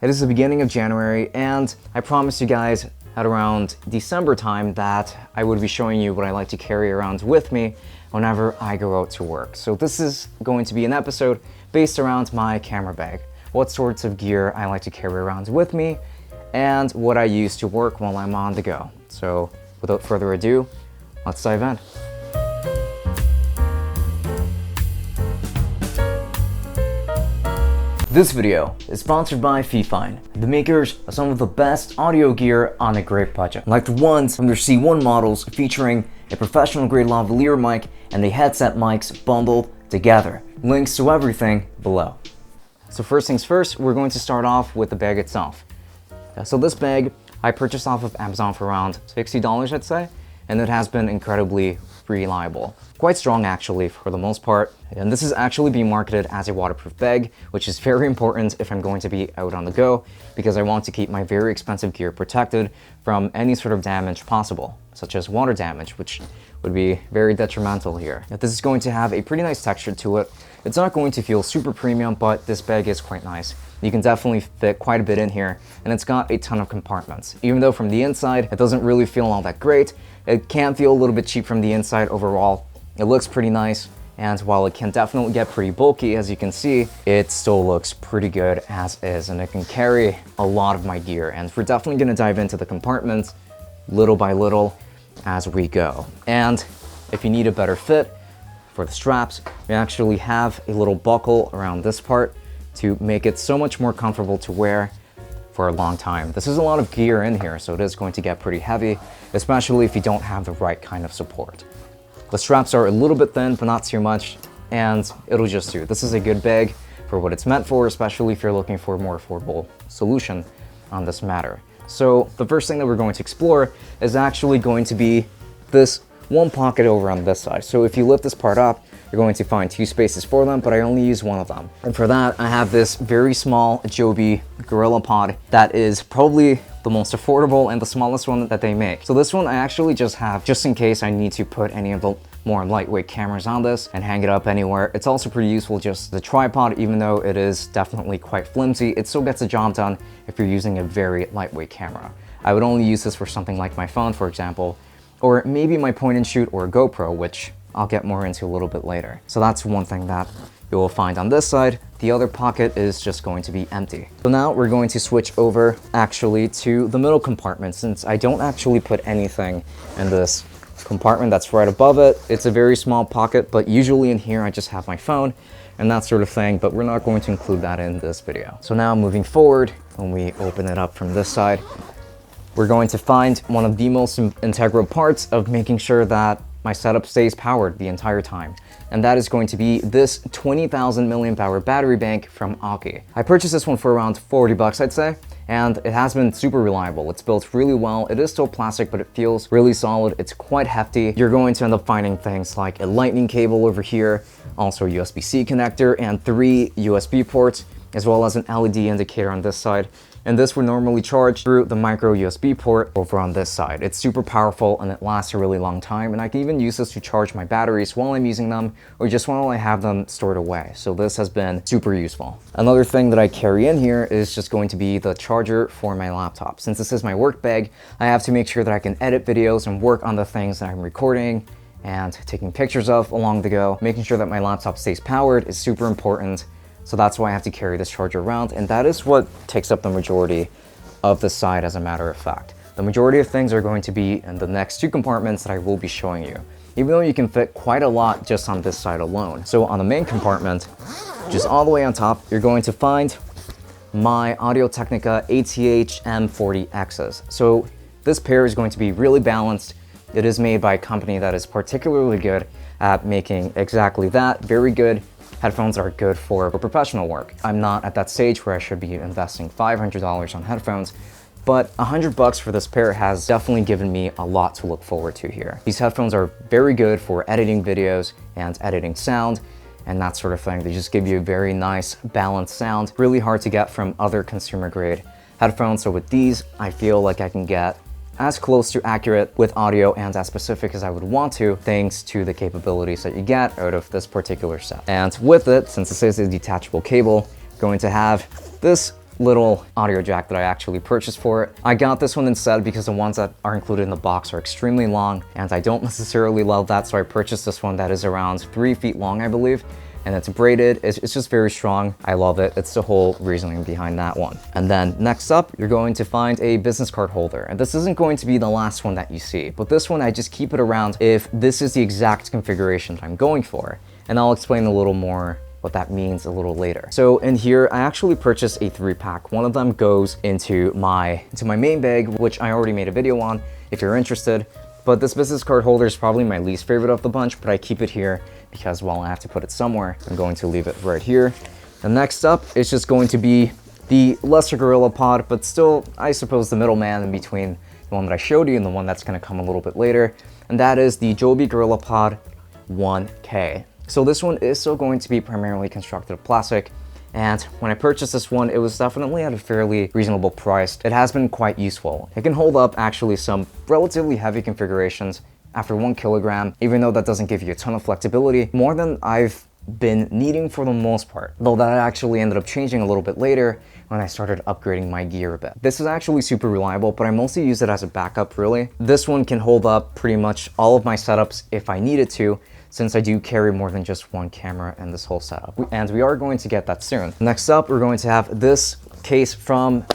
It is the beginning of January, and I promised you guys at around December time that I would be showing you what I like to carry around with me whenever I go out to work. So this is going to be an episode based around my camera bag, what sorts of gear I like to carry around with me, and what I use to work while I'm on the go. So without further ado, let's dive in. This video is sponsored by Fifine, the makers of some of the best audio gear on a great budget, like the ones from their C1 models featuring a professional grade lavalier mic and the headset mics bundled together. Links to everything below. So first things first, we're going to start off with the bag itself. So this bag I purchased off of Amazon for around $60, I'd say, and it has been incredibly reliable. Quite strong actually for the most part, and this is actually being marketed as a waterproof bag, which is very important if I'm going to be out on the go, because I want to keep my very expensive gear protected from any sort of damage possible, such as water damage, which would be very detrimental here. Now, this is going to have a pretty nice texture to it. It's not going to feel super premium, but this bag is quite nice. You can definitely fit quite a bit in here, and it's got a ton of compartments. Even though from the inside, it doesn't really feel all that great, it can feel a little bit cheap from the inside overall. It looks pretty nice, and while it can definitely get pretty bulky, as you can see, it still looks pretty good as is, and it can carry a lot of my gear. And we're definitely gonna dive into the compartments little by little as we go. And if you need a better fit for the straps, we actually have a little buckle around this part to make it so much more comfortable to wear for a long time. This is a lot of gear in here, so it is going to get pretty heavy, especially if you don't have the right kind of support. The straps are a little bit thin, but not too much, and it'll just do. This is a good bag for what it's meant for, especially if you're looking for a more affordable solution on this matter. So the first thing that we're going to explore is actually going to be this one pocket over on this side. So if you lift this part up, you're going to find two spaces for them, but I only use one of them. And for that, I have this very small Joby Gorillapod that is probably the most affordable and the smallest one that they make. So this one I actually just have just in case I need to put any of the more lightweight cameras on this and hang it up anywhere. It's also pretty useful just as a tripod, even though it is definitely quite flimsy. It still gets the job done if you're using a very lightweight camera. I would only use this for something like my phone, for example, or maybe my point and shoot or a GoPro, which I'll get more into a little bit later. So that's one thing that you will find on this side. The other pocket is just going to be empty. So now we're going to switch over actually to the middle compartment, since I don't actually put anything in this compartment that's right above it. It's a very small pocket, but usually in here I just have my phone and that sort of thing, but we're not going to include that in this video. So now moving forward, when we open it up from this side, we're going to find one of the most integral parts of making sure that my setup stays powered the entire time. And that is going to be this 20,000 milliamp hour battery bank from Aukey. I purchased this one for around 40 bucks, I'd say, and it has been super reliable. It's built really well. It is still plastic, but it feels really solid. It's quite hefty. You're going to end up finding things like a lightning cable over here, also a USB-C connector and 3 USB ports, as well as an LED indicator on this side. And this would normally charge through the micro USB port over on this side. It's super powerful and it lasts a really long time, and I can even use this to charge my batteries while I'm using them or just while I have them stored away. So this has been super useful. Another thing that I carry in here is just going to be the charger for my laptop. Since this is my work bag, I have to make sure that I can edit videos and work on the things that I'm recording and taking pictures of along the go. Making sure that my laptop stays powered is super important. So that's why I have to carry this charger around, and that is what takes up the majority of the side, as a matter of fact. The majority of things are going to be in the next two compartments that I will be showing you, even though you can fit quite a lot just on this side alone. So on the main compartment, just all the way on top, you're going to find my Audio-Technica ATH M40Xs. So this pair is going to be really balanced. It is made by a company that is particularly good at making exactly that, very good. Headphones are good for professional work. I'm not at that stage where I should be investing $500 on headphones, but 100 bucks for this pair has definitely given me a lot to look forward to here. These headphones are very good for editing videos and editing sound and that sort of thing. They just give you a very nice balanced sound, really hard to get from other consumer grade headphones. So with these, I feel like I can get as close to accurate with audio and as specific as I would want to, thanks to the capabilities that you get out of this particular set. And with it, since this is a detachable cable, going to have this little audio jack that I actually purchased for it. I got this one instead because the ones that are included in the box are extremely long, and I don't necessarily love that, so I purchased this one that is around 3 feet long, I believe. And it's braided. It's just very strong. I love it. It's the whole reasoning behind that one. And then next up, you're going to find a business card holder. And this isn't going to be the last one that you see, but this one I just keep it around if this is the exact configuration that I'm going for. And I'll explain a little more what that means a little later. So in here, I actually purchased a 3-pack. One of them goes into my main bag, which I already made a video on if you're interested. But this business card holder is probably my least favorite of the bunch, but I keep it here because, well, I have to put it somewhere. I'm going to leave it right here. And next up is just going to be the lesser Gorillapod, but still, I suppose, the middleman in between the one that I showed you and the one that's gonna come a little bit later. And that is the Joby Gorillapod 1K. So this one is still going to be primarily constructed of plastic. And when I purchased this one, it was definitely at a fairly reasonable price. It has been quite useful. It can hold up actually some relatively heavy configurations after 1 kilogram, even though that doesn't give you a ton of flexibility, more than I've been needing for the most part. Though that actually ended up changing a little bit later when I started upgrading my gear a bit. This is actually super reliable, but I mostly use it as a backup, really. This one can hold up pretty much all of my setups if I needed to, since I do carry more than just 1 camera in this whole setup. And we are going to get that soon. Next up, we're going to have this case from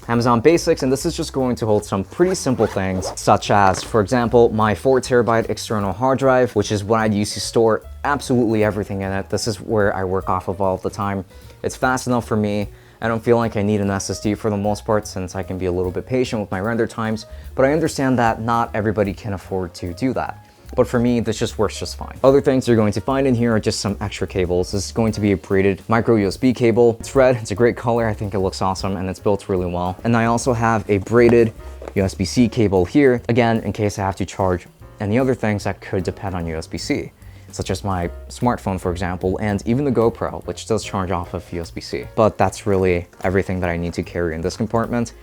Amazon Basics, and this is just going to hold some pretty simple things, such as, for example, my 4TB external hard drive, which is what I'd use to store absolutely everything in it. This is where I work off of all the time. It's fast enough for me. I don't feel like I need an SSD for the most part, since I can be a little bit patient with my render times, but I understand that not everybody can afford to do that. But for me, this just works just fine. Other things you're going to find in here are just some extra cables. This is going to be a braided micro USB cable. It's red, it's a great color. I think it looks awesome and it's built really well. And I also have a braided USB-C cable here, again, in case I have to charge any other things that could depend on USB-C, such as my smartphone, for example, and even the GoPro, which does charge off of USB-C. But that's really everything that I need to carry in this compartment.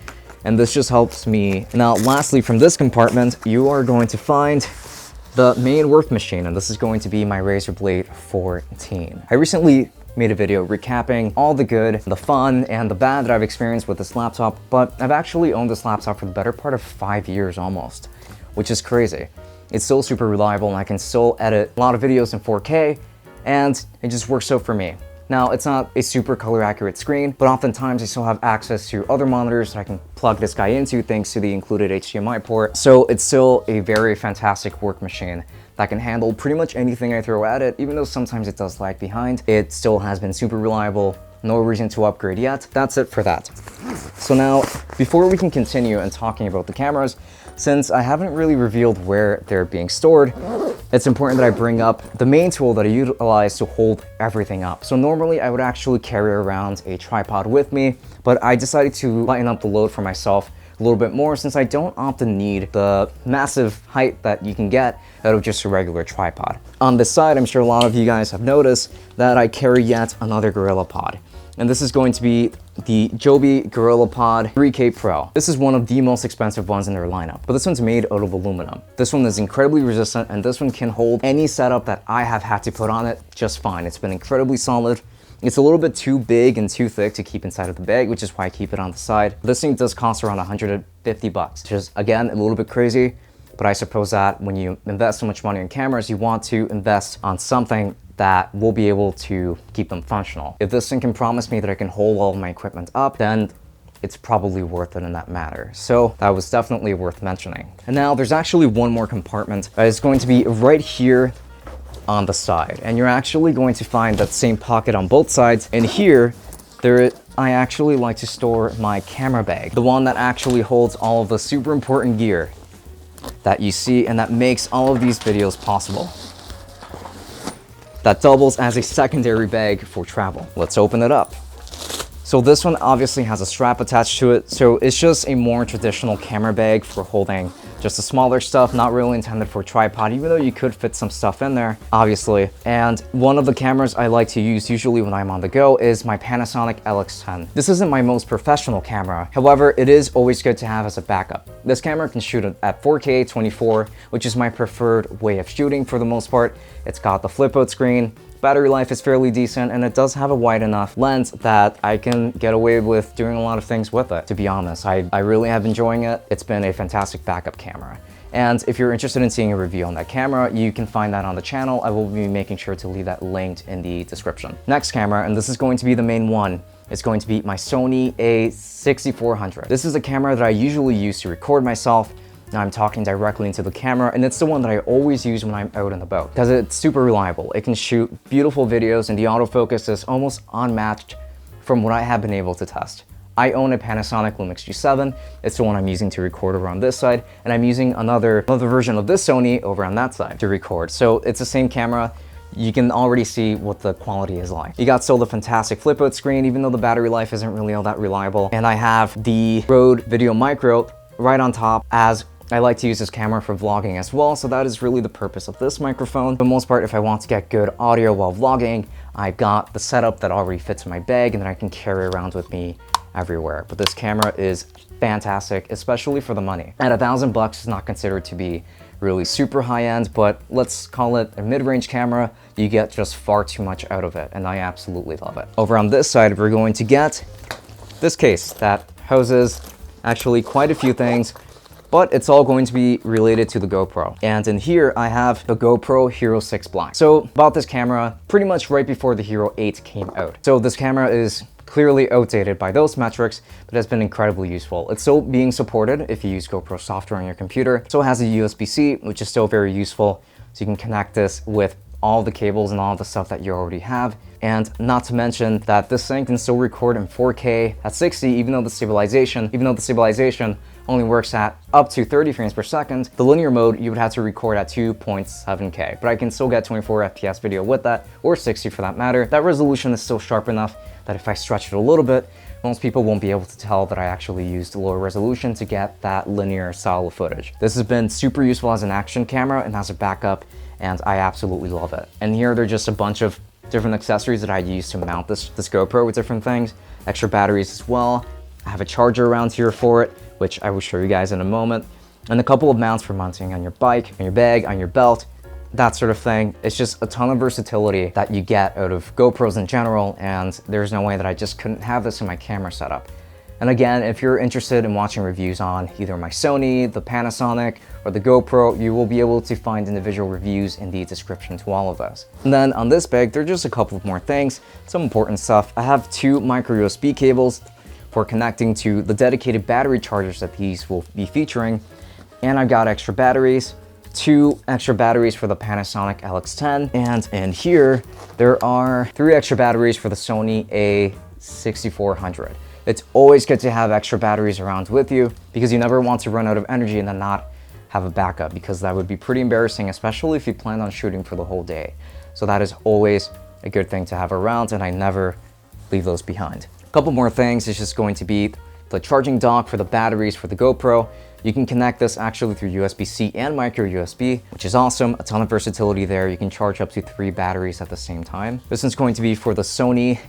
And this just helps me. Now, lastly, from this compartment, you are going to find the main work machine, and this is going to be my Razer Blade 14. I recently made a video recapping all the good, the fun, and the bad that I've experienced with this laptop, but I've actually owned this laptop for the better part of 5 years almost, which is crazy. It's still super reliable, and I can still edit a lot of videos in 4K, and it just works so for me. Now, it's not a super color accurate screen, but oftentimes I still have access to other monitors that I can plug this guy into thanks to the included HDMI port. So it's still a very fantastic work machine that can handle pretty much anything I throw at it, even though sometimes it does lag behind. It still has been super reliable. No reason to upgrade yet. That's it for that. So now, before we can continue and talking about the cameras, since I haven't really revealed where they're being stored, it's important that I bring up the main tool that I utilize to hold everything up. So normally I would actually carry around a tripod with me, but I decided to lighten up the load for myself a little bit more since I don't often need the massive height that you can get out of just a regular tripod. On this side, I'm sure a lot of you guys have noticed that I carry yet another Gorillapod. And this is going to be the Joby Gorillapod 3K Pro. This is one of the most expensive ones in their lineup, but this one's made out of aluminum. This one is incredibly resistant, and this one can hold any setup that I have had to put on it just fine. It's been incredibly solid. It's a little bit too big and too thick to keep inside of the bag, which is why I keep it on the side. This thing does cost around 150 bucks, which is, again, a little bit crazy, but I suppose that when you invest so much money in cameras, you want to invest on something that will be able to keep them functional. If this thing can promise me that I can hold all of my equipment up, then it's probably worth it in that matter. So that was definitely worth mentioning. And now there's actually one more compartment that is going to be right here on the side. And you're actually going to find that same pocket on both sides. And here, I actually like to store my camera bag, the one that actually holds all of the super important gear that you see and that makes all of these videos possible. That doubles as a secondary bag for travel. Let's open it up. So this one obviously has a strap attached to it, so it's just a more traditional camera bag for holding just the smaller stuff, not really intended for a tripod, even though you could fit some stuff in there, obviously. And one of the cameras I like to use usually when I'm on the go is my Panasonic LX10. This isn't my most professional camera, however, it is always good to have as a backup. This camera can shoot at 4K 24, which is my preferred way of shooting for the most part. It's got the flip out screen, Battery life is fairly decent, and it does have a wide enough lens that I can get away with doing a lot of things with it, to be honest. I really have enjoying it. It's been a fantastic backup camera. And if you're interested in seeing a review on that camera, you can find that on the channel. I will be making sure to leave that linked in the description. Next camera, and this is going to be the main one, is going to be my Sony a6400. This is a camera that I usually use to record myself. Now I'm talking directly into the camera, and it's the one that I always use when I'm out and about because it's super reliable. It can shoot beautiful videos, and the autofocus is almost unmatched from what I have been able to test. I own a Panasonic Lumix G7. It's the one I'm using to record over on this side, and I'm using another version of this Sony over on that side to record. So it's the same camera. You can already see what the quality is like. You got still the fantastic flip out screen, even though the battery life isn't really all that reliable. And I have the Rode Video Micro right on top, as I like to use this camera for vlogging as well, so that is really the purpose of this microphone. For the most part, if I want to get good audio while vlogging, I've got the setup that already fits in my bag and that I can carry around with me everywhere. But this camera is fantastic, especially for the money. At $1,000 is not considered to be really super high-end, but let's call it a mid-range camera. You get just far too much out of it, and I absolutely love it. Over on this side, we're going to get this case that houses actually quite a few things, but it's all going to be related to the GoPro. And in here, I have the GoPro Hero 6 Black. So bought this camera pretty much right before the Hero 8 came out. So this camera is clearly outdated by those metrics, but has been incredibly useful. It's still being supported if you use GoPro software on your computer. So it has a USB-C, which is still very useful. So you can connect this with all the cables and all the stuff that you already have. And not to mention that this thing can still record in 4K at 60, even though the stabilization only works at up to 30 frames per second. The linear mode, you would have to record at 2.7K, but I can still get 24 FPS video with that, or 60 for that matter. That resolution is still sharp enough that if I stretch it a little bit, most people won't be able to tell that I actually used lower resolution to get that linear style of footage. This has been super useful as an action camera and as a backup, and I absolutely love it. And here they're just a bunch of different accessories that I use to mount this GoPro with different things, extra batteries as well. I have a charger around here for it, which I will show you guys in a moment, and a couple of mounts for mounting on your bike, on your bag, on your belt, that sort of thing. It's just a ton of versatility that you get out of GoPros in general, and there's no way that I just couldn't have this in my camera setup. And again, if you're interested in watching reviews on either my Sony, the Panasonic, or the GoPro, you will be able to find individual reviews in the description to all of those. And then on this bag, there are just a couple of more things, some important stuff. I have 2 micro USB cables for connecting to the dedicated battery chargers that these will be featuring. And I've got extra batteries, 2 extra batteries for the Panasonic LX10. And in here, there are 3 extra batteries for the Sony a6400. It's always good to have extra batteries around with you because you never want to run out of energy and then not have a backup, because that would be pretty embarrassing, especially if you plan on shooting for the whole day. So that is always a good thing to have around, and I never leave those behind. A couple more things is just going to be the charging dock for the batteries for the GoPro. You can connect this actually through USB-C and micro USB, which is awesome. A ton of versatility there. You can charge up to 3 batteries at the same time. This one's going to be for the Sony.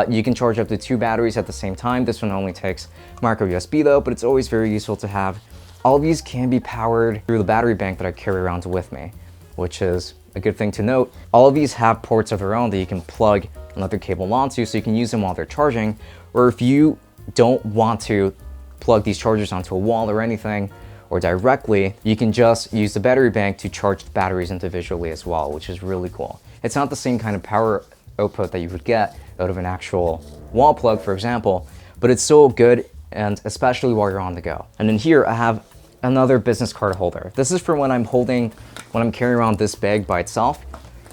You can charge up to 2 batteries at the same time. This one only takes micro USB though, but it's always very useful to have. All of these can be powered through the battery bank that I carry around with me, which is a good thing to note. All of these have ports of their own that you can plug another cable onto, so you can use them while they're charging. Or if you don't want to plug these chargers onto a wall or anything, or directly, you can just use the battery bank to charge the batteries individually as well, which is really cool. It's not the same kind of power output that you would get out of an actual wall plug, for example, but it's so good, and especially while you're on the go. And in here, I have another business card holder. This is for when I'm carrying around this bag by itself,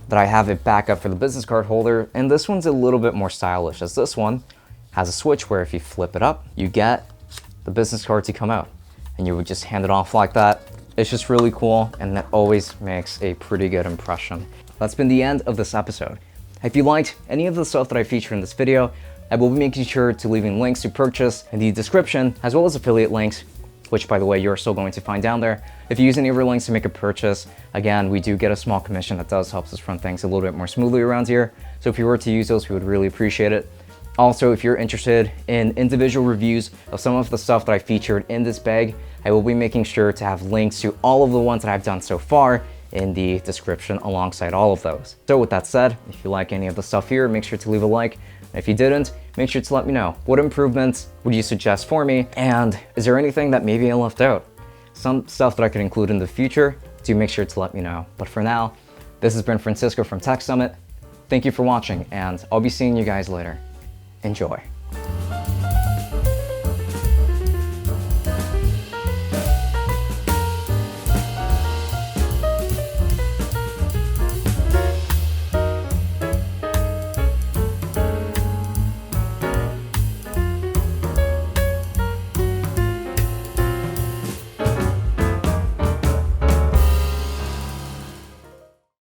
that I have it back up for the business card holder. And this one's a little bit more stylish, as this one has a switch where if you flip it up, you get the business card to come out, and you would just hand it off like that. It's just really cool, and that always makes a pretty good impression. That's been the end of this episode. If you liked any of the stuff that I featured in this video, I will be making sure to leaving links to purchase in the description, as well as affiliate links, which by the way, you're still going to find down there. If you use any of our links to make a purchase, again, we do get a small commission that does help us run things a little bit more smoothly around here. So if you were to use those, we would really appreciate it. Also, if you're interested in individual reviews of some of the stuff that I featured in this bag, I will be making sure to have links to all of the ones that I've done so far in the description alongside all of those. So with that said, if you like any of the stuff here, make sure to leave a like. And if you didn't, make sure to let me know. What improvements would you suggest for me? And is there anything that maybe I left out? Some stuff that I could include in the future, do make sure to let me know. But for now, this has been Francisco from Tech Summit. Thank you for watching, and I'll be seeing you guys later. Enjoy.